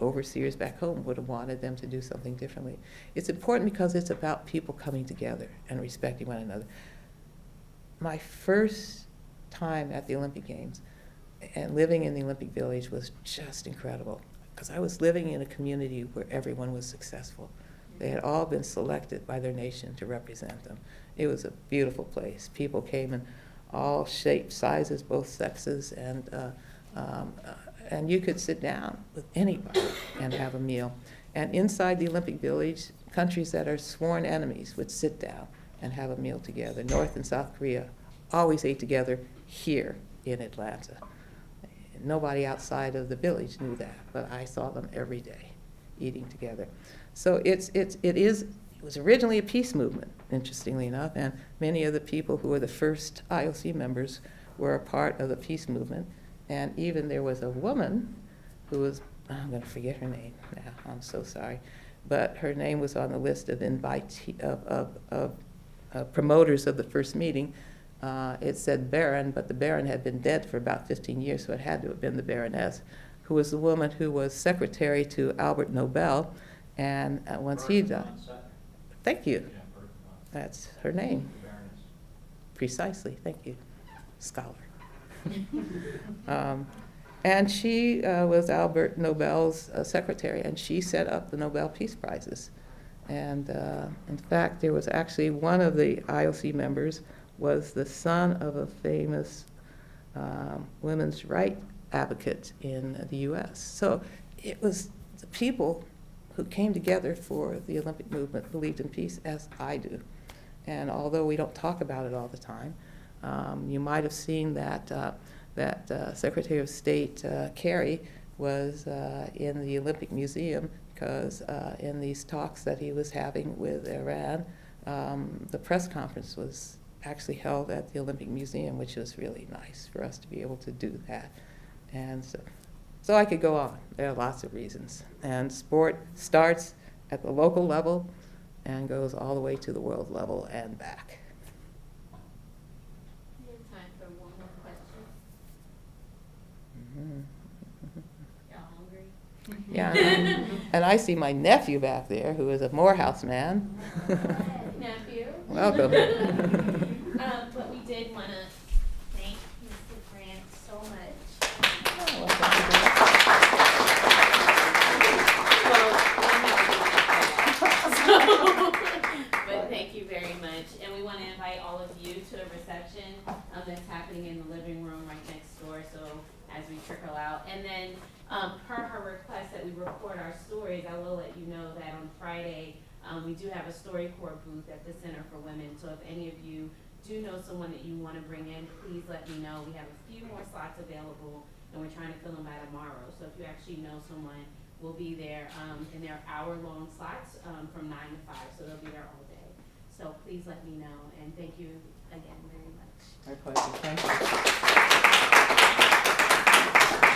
overseers back home would have wanted them to do something differently. It's important because it's about people coming together and respecting one another. My first time at the Olympic Games and living in the Olympic Village was just incredible because I was living in a community where everyone was successful. They had all been selected by their nation to represent them. It was a beautiful place. People came in all shapes, sizes, both sexes, and you could sit down with anybody and have a meal. And inside the Olympic Village, countries that are sworn enemies would sit down and have a meal together. North and South Korea always ate together here in Atlanta. Nobody outside of the village knew that, but I saw them every day eating together. So it was originally a peace movement, interestingly enough, and many of the people who were the first IOC members were a part of the peace movement. And even there was a woman who was, I'm going to forget her name now, I'm so sorry, but her name was on the list of promoters of the first meeting. It said Baron, but the Baron had been dead for about 15 years, so it had to have been the Baroness, who was the woman who was secretary to Albert Nobel. And once he died, thank you. That's her name. Precisely, thank you, scholar. And she was Albert Nobel's secretary, and she set up the Nobel Peace Prizes. And in fact, there was actually one of the IOC members was the son of a famous women's rights advocate in the U.S. So it was the people who came together for the Olympic movement believed in peace, as I do. And although we don't talk about it all the time, you might have seen that Secretary of State Kerry was in the Olympic Museum because in these talks that he was having with Iran, the press conference was actually held at the Olympic Museum, which was really nice for us to be able to do that. And so I could go on. There are lots of reasons. And sport starts at the local level and goes all the way to the world level and back. We have time for one more question. Mm-hmm. Y'all hungry? Yeah, and I see my nephew back there, who is a Morehouse man. Nephew. Welcome. But we did want to thank Ms. DeFrantz so much. But thank you very much. And we want to invite all of you to a reception that's happening in the living room right next door. So as we trickle out. And then per her request that we record our stories, I will let you know that on Friday, we do have a StoryCorps booth at the Center for Women. So if any of you do know someone that you want to bring in, please let me know. We have a few more slots available, and we're trying to fill them by tomorrow. So if you actually know someone, we'll be there. And they're hour-long slots from 9 to 5, so they'll be there all day. So please let me know, and thank you again very much. My pleasure. Thank you.